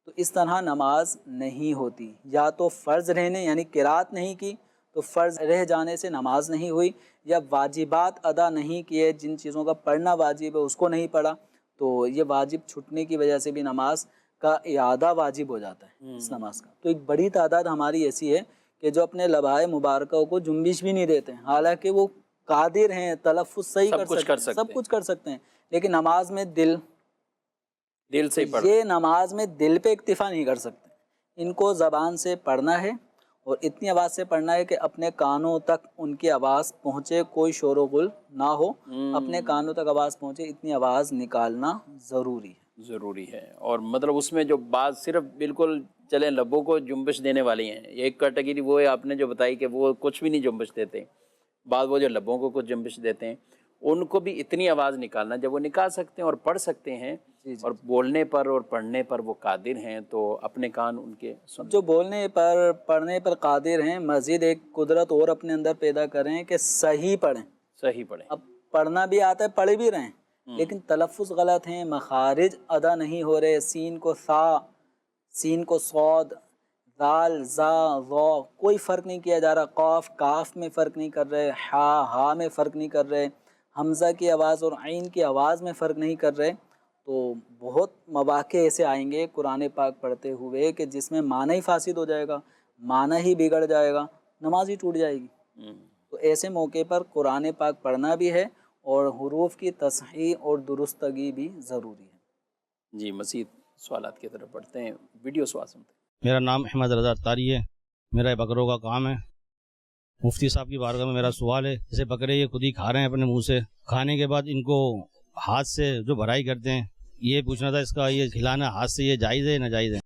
تو اس طرح نماز نہیں ہوتی. یا تو فرض رہنے یعنی قرات نہیں کی تو فرض رہ جانے سے نماز نہیں ہوئی، یا واجبات ادا نہیں کیے، جن چیزوں کا پڑھنا واجب ہے اس کو نہیں پڑھا تو یہ واجب چھٹنے کی وجہ سے بھی نماز کا اعادہ واجب ہو جاتا ہے اس نماز کا. تو ایک بڑی تعداد ہماری ایسی ہے کہ جو اپنے لبھائے مبارکہ کو جنبش بھی نہیں دیتے، حالانکہ وہ قادر ہیں، تلفظ صحیح کر سکتے ہیں، سب کچھ کر سکتے ہیں، لیکن نماز میں دل سے ہی پڑھ، یہ نماز میں دل پہ اکتفا نہیں کر سکتے. ان کو زبان سے پڑھنا ہے اور اتنی آواز سے پڑھنا ہے کہ اپنے کانوں تک ان کی آواز پہنچے، کوئی شور و غل نہ ہو، اپنے کانوں تک آواز پہنچے، اتنی آواز نکالنا ضروری ہے. اور مطلب اس میں جو بات صرف بالکل چلیں لبوں کو جنبش دینے والی ہیں، ایک کیٹیگری وہ ہے آپ نے جو بتائی کہ وہ کچھ بھی نہیں جنبش دیتے، بعض وہ جو لبوں کو کچھ جنبش دیتے ہیں، ان کو بھی اتنی آواز نکالنا جب وہ نکال سکتے ہیں اور پڑھ سکتے ہیں اور بولنے پر اور پڑھنے پر وہ قادر ہیں تو اپنے کان ان کے جو بولنے پر پڑھنے پر قادر ہیں، مزید ایک قدرت اور اپنے اندر پیدا کریں کہ صحیح پڑھیں. اب پڑھنا بھی آتا ہے، پڑھ بھی رہے ہیں، لیکن تلفظ غلط ہیں، مخارج ادا نہیں ہو رہے، سین کو سا، سین کو صاد، ذال زا ظا کوئی فرق نہیں کیا جا رہا، قاف کاف میں فرق نہیں کر رہے، ہا میں فرق نہیں کر رہے، حمزہ کی آواز اور عین کی آواز میں فرق نہیں کر رہے. تو بہت مواقع ایسے آئیں گے قرآن پاک پڑھتے ہوئے کہ جس میں معنی ہی فاسد ہو جائے گا، معنی ہی بگڑ جائے گا، نماز ہی ٹوٹ جائے گی. تو ایسے موقع پر قرآن پاک پڑھنا بھی ہے اور حروف کی تصحیح اور درستگی بھی ضروری ہے. جی مزید سوالات کی طرف بڑھتے ہیں، ویڈیو سوال سنتے ہیں. میرا نام احمد رضا تاری ہے، میرا بکروں کا کام ہے. مفتی صاحب کی بارگاہ میں میرا سوال ہے، جیسے بکرے یہ خود ہی کھا رہے ہیں اپنے منہ سے، کھانے کے بعد ان کو ہاتھ سے جو بھرائی کرتے ہیں، یہ پوچھنا تھا اس کا یہ کھلانا ہاتھ سے یہ جائز ہے یا ناجائز ہے؟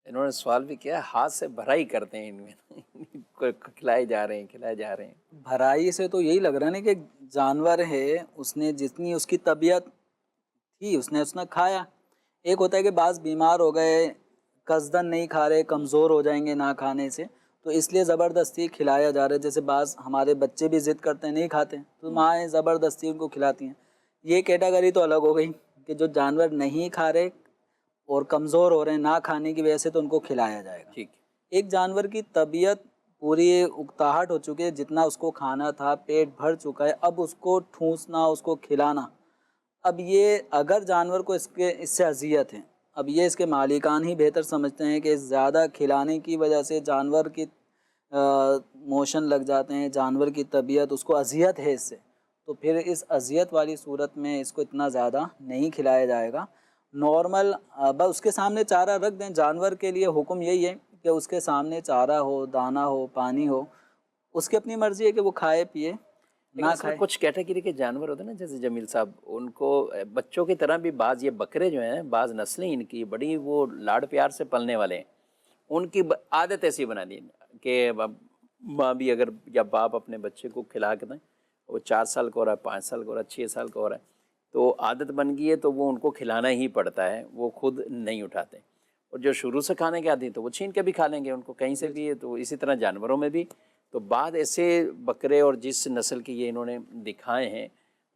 انہوں نے سوال بھی کیا، ہاتھ سے بھرائی کرتے ہیں ان میں کھلائے جا رہے ہیں. بھرائی سے تو یہی لگ رہا ہے نا کہ جانور ہے، اس نے جتنی اس کی طبیعت تھی اس نے کھایا. ایک ہوتا ہے کہ بعض بیمار ہو گئے، قصدن نہیں کھا رہے، کمزور ہو جائیں گے نہ کھانے سے، تو اس لیے زبردستی کھلایا جا رہا ہے. جیسے بعض ہمارے بچے بھی ضد کرتے ہیں، نہیں کھاتے تو مائیں زبردستی ان کو کھلاتی ہیں. یہ کیٹیگری تو الگ ہو گئی کہ جو جانور نہیں کھا رہے اور کمزور ہو رہے ہیں نہ کھانے کی وجہ سے تو ان کو کھلایا جائے گا. ٹھیک. ایک جانور کی طبیعت پوری اکتاہٹ ہو چکی ہے، جتنا اس کو کھانا تھا پیٹ بھر چکا ہے، اب اس کو ٹھونسنا، اس کو کھلانا، اب یہ اگر جانور کو اس سے اذیت ہے، اب یہ اس کے مالکان ہی بہتر سمجھتے ہیں کہ زیادہ کھلانے کی وجہ سے جانور کی موشن لگ جاتے ہیں، جانور کی طبیعت اس کو اذیت ہے اس سے، تو پھر اس اذیت والی صورت میں اس کو اتنا زیادہ نہیں کھلایا جائے گا. نارمل بس اس کے سامنے چارہ رکھ دیں. جانور کے لیے حکم یہی ہے کہ اس کے سامنے چارہ ہو، دانہ ہو، پانی ہو، اس کی اپنی مرضی ہے کہ وہ کھائے پیے نہ کھائے. کچھ کیٹیگری کے جانور ہوتے ہیں نا، جیسے جمیل صاحب، ان کو بچوں کی طرح بھی بعض یہ بکرے جو ہیں، بعض نسلیں ان کی بڑی وہ لاڈ پیار سے پلنے والے ہیں، ان کی عادت ایسی بنا دی کہ ماں بھی اگر یا باپ اپنے بچے کو کھلا کے دیں، وہ 4 سال کا ہو رہا ہے، 5 سال کا ہو رہا ہے، 6 سال کا ہو رہا ہے، تو عادت بن گئی ہے تو وہ ان کو کھلانا ہی پڑتا ہے، وہ خود نہیں اٹھاتے. اور جو شروع سے کھانے کے عادی تو وہ چھین کے بھی کھا لیں گے ان کو کہیں سے بھی. تو اسی طرح جانوروں میں بھی تو بعد ایسے بکرے اور جس نسل کی یہ انہوں نے دکھائے ہیں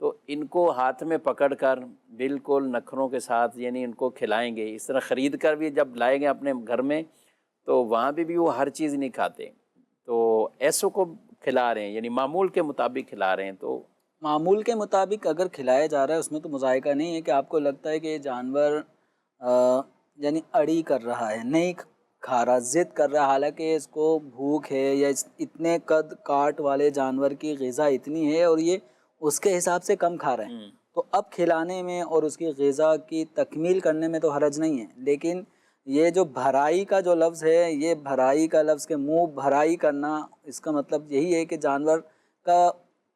تو ان کو ہاتھ میں پکڑ کر بالکل نخروں کے ساتھ یعنی ان کو کھلائیں گے. اس طرح خرید کر بھی جب لائیں گے اپنے گھر میں تو وہاں بھی وہ ہر چیز نہیں کھاتے، تو ایسوں کو کھلا رہے ہیں یعنی معمول کے مطابق کھلا رہے ہیں. تو معمول کے مطابق اگر کھلایا جا رہا ہے اس میں تو مذائقہ نہیں ہے کہ آپ کو لگتا ہے کہ یہ جانور یعنی اڑی کر رہا ہے، نہیں کھا رہا، ضد کر رہا ہے، حالانکہ اس کو بھوک ہے یا اتنے قد کاٹ والے جانور کی غذا اتنی ہے اور یہ اس کے حساب سے کم کھا رہے ہیں، تو اب کھلانے میں اور اس کی غذا کی تکمیل کرنے میں تو حرج نہیں ہے. لیکن یہ جو بھرائی کا جو لفظ ہے، یہ بھرائی کا لفظ کہ منہ بھرائی کرنا، اس کا مطلب یہی ہے کہ جانور کا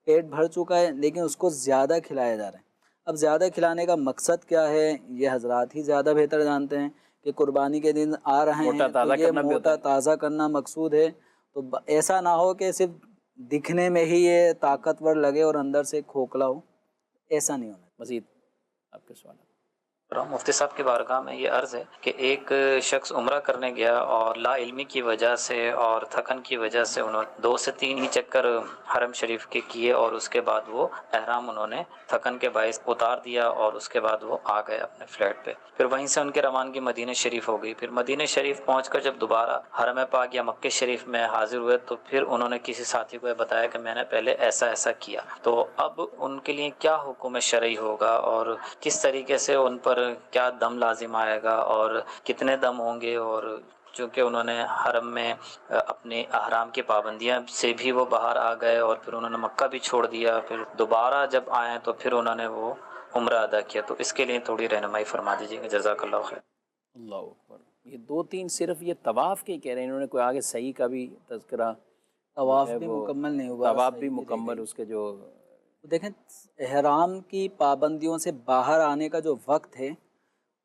پیٹ بھر چکا ہے لیکن اس کو زیادہ کھلایا جا رہا ہے. اب زیادہ کھلانے کا مقصد کیا ہے یہ حضرات ہی زیادہ بہتر جانتے ہیں کہ قربانی کے دن آ رہے ہیں تو یہ موٹا تازہ کرنا مقصود ہے. تو ایسا نہ ہو کہ صرف دکھنے میں ہی یہ طاقتور لگے اور اندر سے کھوکھلا ہو، ایسا نہیں ہونا. مزید آپ کے سوال. مفتی صاحب کی بارگاہ میں یہ عرض ہے کہ ایک شخص عمرہ کرنے گیا اور لا علمی کی وجہ سے اور تھکن کی وجہ سے انہوں نے 2 سے 3 ہی چکر حرم شریف کے کیے اور اس کے بعد وہ احرام انہوں نے تھکن کے باعث اتار دیا اور اس کے بعد وہ آ گئے اپنے فلیٹ پہ. پھر وہیں سے ان کی روانگی مدینہ شریف ہو گئی. پھر مدینہ شریف پہنچ کر جب دوبارہ حرم پاک یا مکہ شریف میں حاضر ہوئے تو پھر انہوں نے کسی ساتھی کو بتایا کہ میں نے پہلے ایسا ایسا کیا. تو اب ان کے لیے کیا حکم شرعی ہوگا اور کس طریقے سے ان پر کیا دم لازم آئے گا اور کتنے دم ہوں گے؟ اور چونکہ انہوں نے حرم میں اپنے احرام کی پابندیاں سے بھی وہ باہر آ گئے اور پھر انہوں نے مکہ بھی چھوڑ دیا، پھر دوبارہ جب آئے تو پھر انہوں نے وہ عمرہ ادا کیا. تو اس کے لیے تھوڑی رہنمائی فرما دیجیے گا، جزاک اللہ خیر. اللہ اکبر. یہ 2-3 صرف یہ طواف کے کہہ رہے ہیں، انہوں نے کوئی آگے صحیح کا بھی تذکرہ. طواف بھی مکمل نہیں ہوا، طواف بھی مکمل اس کے جو دیکھیں احرام کی پابندیوں سے باہر آنے کا جو وقت ہے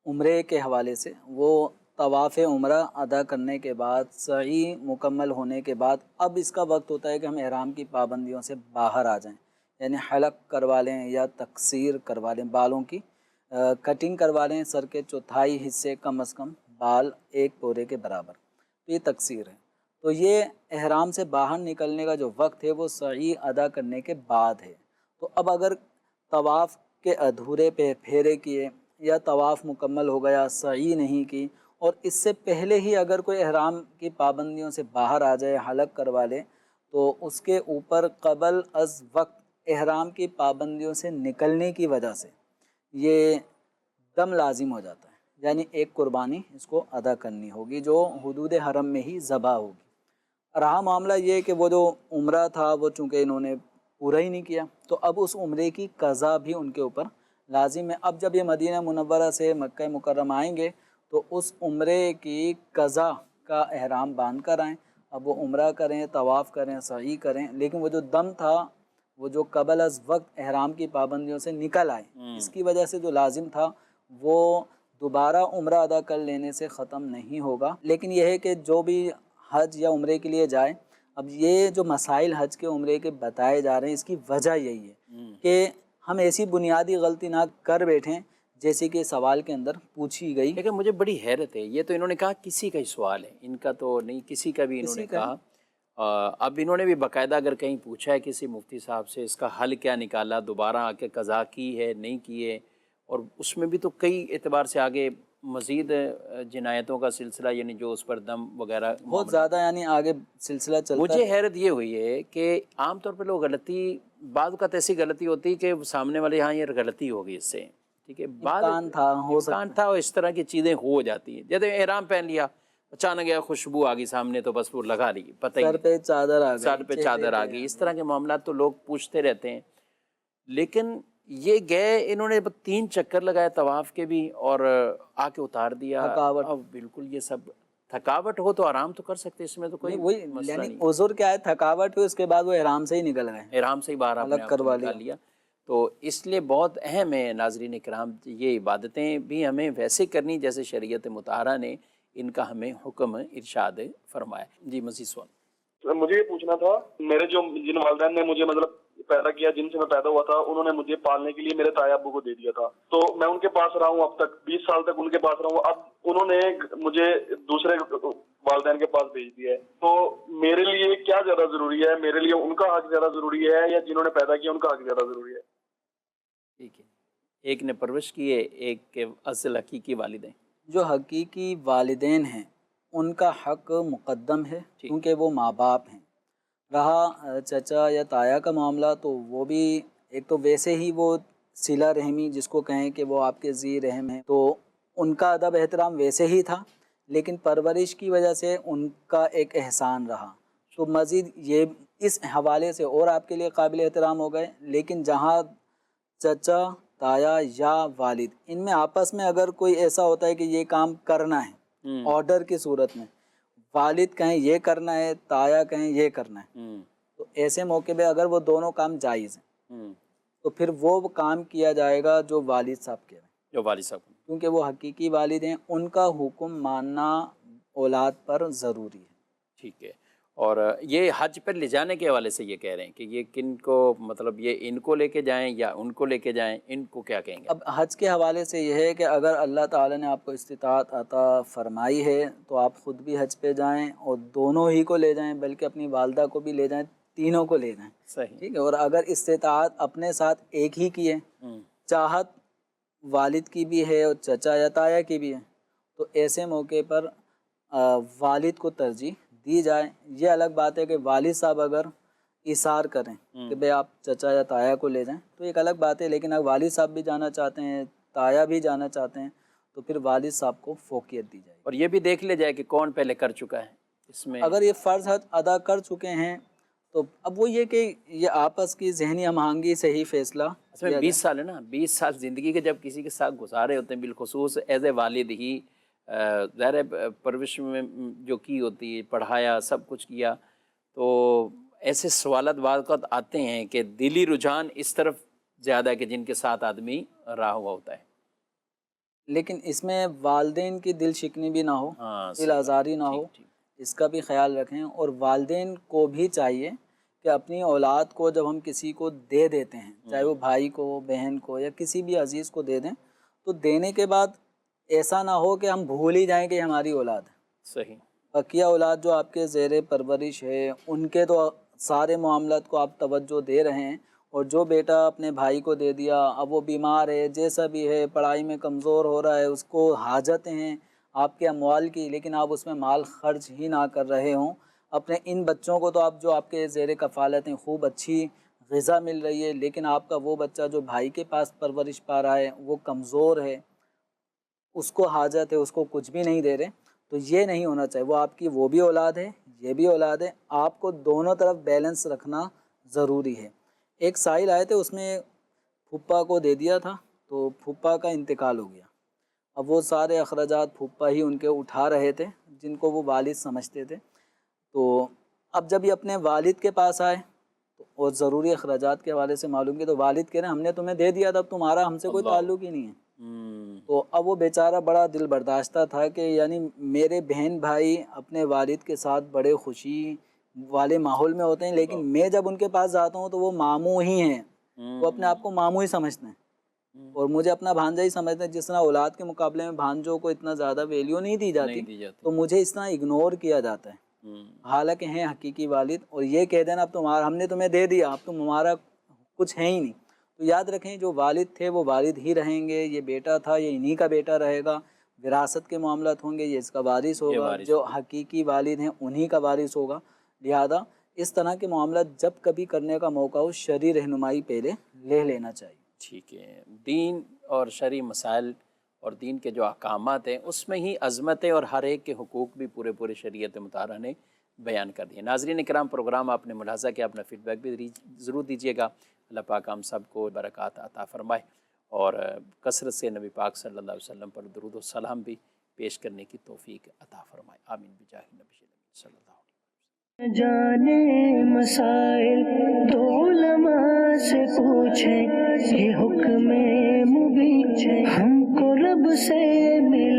عمرے کے حوالے سے، وہ طواف عمرہ ادا کرنے کے بعد سعی مکمل ہونے کے بعد اب اس کا وقت ہوتا ہے کہ ہم احرام کی پابندیوں سے باہر آ جائیں، یعنی حلق کروا لیں یا تقصیر کروا لیں، بالوں کی کٹنگ کروا لیں، سر کے چوتھائی حصے کم از کم بال ایک پورے کے برابر، تو یہ تقصیر ہے. تو یہ احرام سے باہر نکلنے کا جو وقت ہے وہ سعی ادا کرنے کے بعد ہے. تو اب اگر طواف کے ادھورے پہ پھیرے کیے یا طواف مکمل ہو گیا، سعی نہیں کی، اور اس سے پہلے ہی اگر کوئی احرام کی پابندیوں سے باہر آ جائے، حلق کروا لے، تو اس کے اوپر قبل از وقت احرام کی پابندیوں سے نکلنے کی وجہ سے یہ دم لازم ہو جاتا ہے، یعنی ایک قربانی اس کو ادا کرنی ہوگی جو حدود حرم میں ہی ذبح ہوگی. رہا معاملہ یہ کہ وہ جو عمرہ تھا وہ چونکہ انہوں نے پورا ہی نہیں کیا تو اب اس عمرے کی قضا بھی ان کے اوپر لازم ہے. اب جب یہ مدینہ منورہ سے مکہ مکرمہ آئیں گے تو اس عمرے کی قضا کا احرام باندھ کر آئیں. اب وہ عمرہ کریں، طواف کریں، سعی کریں، لیکن وہ جو دم تھا وہ جو قبل از وقت احرام کی پابندیوں سے نکل آئے، اس کی وجہ سے جو لازم تھا وہ دوبارہ عمرہ ادا کر لینے سے ختم نہیں ہوگا. لیکن یہ ہے کہ جو بھی حج یا عمرے کے لیے جائے، اب یہ جو مسائل حج کے عمرے کے بتائے جا رہے ہیں اس کی وجہ یہی ہے کہ ہم ایسی بنیادی غلطی نہ کر بیٹھیں جیسے کہ سوال کے اندر پوچھی گئی. لیکن مجھے بڑی حیرت ہے، یہ تو انہوں نے کہا کسی کا ہی سوال ہے، ان کا تو نہیں، کسی کا بھی انہوں نے کہا. اب انہوں نے بھی باقاعدہ اگر کہیں پوچھا ہے کسی مفتی صاحب سے اس کا حل کیا نکالا، دوبارہ آ کے قضا کی ہے نہیں کی ہے، اور اس میں بھی تو کئی اعتبار سے آگے مزید جنایتوں کا سلسلہ، یعنی جو اس پر دم وغیرہ بہت زیادہ، یعنی آگے سلسلہ چلتا ہے. مجھے حیرت یہ ہوئی ہے کہ عام طور پہ لوگ غلطی، بعض اوقات ایسی غلطی ہوتی کہ سامنے والے ہاں یہ غلطی ہوگی اس سے، ٹھیک ہے، امکان تھا، ہو سکتا امکان تھا، اور اس طرح کی چیزیں ہو جاتی ہیں. جیسے احرام پہن لیا، اچانک خوشبو آ گئی سامنے تو بس وہ لگا لی، پتہ ہی سر پہ چادر آ گئی، سر پہ چادر آ گئی. اس طرح کے معاملات تو لوگ پوچھتے رہتے ہیں. لیکن یہ گئے، انہوں نے 3 چکر لگائے طواف کے بھی اور آ کے اتار دیا. تھکاوٹ، اب بالکل یہ سب تھکاوٹ ہو تو آرام تو کر سکتے، اس میں تو کوئی وہی مسئلہ یعنی نہیں. عذر کیا ہے، تھکاوٹ ہوئی، اس کے بعد وہ احرام سے ہی نکل گئے، احرام سے ہی باہر اپنے آپ کو نکال لیا. تو اس لیے بہت اہم ہے ناظرین کرام، یہ عبادتیں بھی ہمیں ویسے کرنی جیسے شریعت مطہرہ نے ان کا ہمیں حکم ارشاد فرمایا. جی مزید سوال. مجھے یہ پوچھنا تھا، میرے جن والدین نے مجھے پیدا کیا، جن سے میں پیدا ہوا تھا، انہوں نے مجھے پالنے کے لیے میرے تایا ابو کو دے دیا تھا. تو میں ان کے پاس رہا ہوں، اب تک 20 سال تک ان کے پاس رہا ہوں. اب انہوں نے مجھے دوسرے والدین کے پاس بھیج دیا ہے. تو میرے لیے کیا زیادہ ضروری ہے؟ میرے لیے ان کا حق زیادہ ضروری ہے یا جنہوں نے پیدا کیا ان کا حق زیادہ ضروری ہے؟ ٹھیک ہے، ایک نے پرورش کی ہے، ایک کے اصل حقیقی والدین. جو حقیقی والدین ہیں ان کا حق مقدم ہے کیونکہ وہ ماں باپ ہیں. رہا چچا یا تایا کا معاملہ تو وہ بھی ایک تو ویسے ہی وہ صلہ رحمی جس کو کہیں کہ وہ آپ کے ذی رحم ہیں، تو ان کا ادب احترام ویسے ہی تھا، لیکن پرورش کی وجہ سے ان کا ایک احسان رہا، تو مزید یہ اس حوالے سے اور آپ کے لیے قابل احترام ہو گئے. لیکن جہاں چچا تایا یا والد ان میں آپس میں اگر کوئی ایسا ہوتا ہے کہ یہ کام کرنا ہے آرڈر کی صورت میں، والد کہیں یہ کرنا ہے، تایا کہیں یہ کرنا ہے، تو ایسے موقع پہ اگر وہ دونوں کام جائز ہیں تو پھر وہ کام کیا جائے گا جو والد صاحب کہہ رہے ہیں، جو والد صاحب. کیونکہ وہ حقیقی والد ہیں، ان کا حکم ماننا اولاد پر ضروری ہے. ٹھیک ہے. اور یہ حج پر لے جانے کے حوالے سے یہ کہہ رہے ہیں کہ یہ کن کو، مطلب یہ ان کو لے کے جائیں یا ان کو لے کے جائیں، ان کو کیا کہیں گے؟ اب حج کے حوالے سے یہ ہے کہ اگر اللہ تعالی نے آپ کو استطاعت عطا فرمائی ہے تو آپ خود بھی حج پہ جائیں اور دونوں ہی کو لے جائیں، بلکہ اپنی والدہ کو بھی لے جائیں، تینوں کو لے جائیں. صحیح. ٹھیک ہے. اور اگر استطاعت اپنے ساتھ ایک ہی کی ہے، چاہت والد کی بھی ہے اور چچا یا تایا کی بھی ہے، تو ایسے موقع پر والد کو ترجیح دی جائے. یہ الگ بات ہے کہ والد صاحب اگر اصرار کریں کہ بھئی آپ چچا یا تایا کو لے جائیں تو ایک الگ بات ہے، لیکن اگر والد صاحب بھی جانا چاہتے ہیں، تایا بھی جانا چاہتے ہیں، تو پھر والد صاحب کو فوقیت دی جائے. اور یہ بھی دیکھ لے جائے کہ کون پہلے کر چکا ہے اس میں. اگر یہ فرض حج ادا کر چکے ہیں تو اب وہ یہ کہ یہ آپس کی ذہنی ہم آہنگی سے ہی فیصلہ. اس میں 20 سال ہے نا، 20 سال زندگی کے جب کسی کے ساتھ گزارے ہوتے ہیں، بالخصوص ایز اے والد ہی، ظاہر پرورش میں جو کی ہوتی ہے، پڑھایا، سب کچھ کیا، تو ایسے سوالات بعض اوقات آتے ہیں کہ دلی رجحان اس طرف زیادہ ہے کہ جن کے ساتھ آدمی رہا ہوا ہوتا ہے. لیکن اس میں والدین کی دل شکنی بھی نہ ہو، دل آزاری نہ ہو، اس کا بھی خیال رکھیں. اور والدین کو بھی چاہیے کہ اپنی اولاد کو جب ہم کسی کو دے دیتے ہیں، چاہے وہ بھائی کو، بہن کو، یا کسی بھی عزیز کو دے دیں، تو دینے کے بعد ایسا نہ ہو کہ ہم بھول ہی جائیں کہ یہ ہماری اولاد ہے. صحیح. بقیہ اولاد جو آپ کے زیر پرورش ہے ان کے تو سارے معاملات کو آپ توجہ دے رہے ہیں، اور جو بیٹا اپنے بھائی کو دے دیا، اب وہ بیمار ہے، جیسا بھی ہے، پڑھائی میں کمزور ہو رہا ہے، اس کو حاجتیں ہیں آپ کے اموال کی، لیکن آپ اس میں مال خرچ ہی نہ کر رہے ہوں. اپنے ان بچوں کو تو آپ جو آپ کے زیر کفالت ہیں، خوب اچھی غذا مل رہی ہے، لیکن آپ کا وہ بچہ جو بھائی کے پاس پرورش پا رہا ہے وہ کمزور ہے، اس کو حاجت ہے، اس کو کچھ بھی نہیں دے رہے، تو یہ نہیں ہونا چاہیے. وہ آپ کی وہ بھی اولاد ہے، یہ بھی اولاد ہے، آپ کو دونوں طرف بیلنس رکھنا ضروری ہے. ایک سائل آئے تھے، اس میں پھپھا کو دے دیا تھا تو پھپھا کا انتقال ہو گیا. اب وہ سارے اخراجات پھپھا ہی ان کے اٹھا رہے تھے جن کو وہ والد سمجھتے تھے. تو اب جب یہ اپنے والد کے پاس آئے تو اور ضروری اخراجات کے حوالے سے معلوم کیا تو والد کہہ رہے ہیں ہم نے تمہیں دے دیا تھا، اب تمہارا ہم سے کوئی تعلق ہی نہیں ہے. تو اب وہ بیچارہ بڑا دل برداشتہ تھا کہ یعنی میرے بہن بھائی اپنے والد کے ساتھ بڑے خوشی والے ماحول میں ہوتے ہیں، لیکن میں جب ان کے پاس جاتا ہوں تو وہ ماموں ہی ہیں، وہ اپنے آپ کو ماموں ہی سمجھتے ہیں اور مجھے اپنا بھانجا ہی سمجھتے ہیں. جس طرح اولاد کے مقابلے میں بھانجوں کو اتنا زیادہ ویلیو نہیں دی جاتی تو مجھے اس طرح اگنور کیا جاتا ہے، حالانکہ ہیں حقیقی والد. اور یہ کہہ دینا اب تمہارا، ہم نے تمہیں دے دیا، اب تم ہمارا کچھ ہے ہی نہیں. تو یاد رکھیں جو والد تھے وہ والد ہی رہیں گے، یہ بیٹا تھا یہ انہی کا بیٹا رہے گا. وراثت کے معاملات ہوں گے یہ اس کا وارث ہوگا، جو حقیقی والد ہیں انہی کا وارث ہوگا. لہذا اس طرح کے معاملات جب کبھی کرنے کا موقع ہو شرعی رہنمائی پہلے لے لینا چاہیے. ٹھیک ہے. دین اور شرعی مسائل اور دین کے جو احکامات ہیں اس میں ہی عظمتیں اور ہر ایک کے حقوق بھی پورے شریعت مطہرہ نے بیان کر دیے. ناظرین کرام، پروگرام آپ نے ملاحظہ کیا، اپنا فیڈ بیک بھی ضرور دیجیے گا. اللہ پاک ہم سب کو برکات عطا فرمائے اور کثرت سے نبی پاک صلی اللہ علیہ وسلم پر درود و سلام بھی پیش کرنے کی توفیق عطا فرمائے. آمین بجاہ نبی صلی اللہ علیہ وسلم. جانے مسائل تو علماء سے پوچھیں، یہ حکم مبین ہم کو رب سے ملا.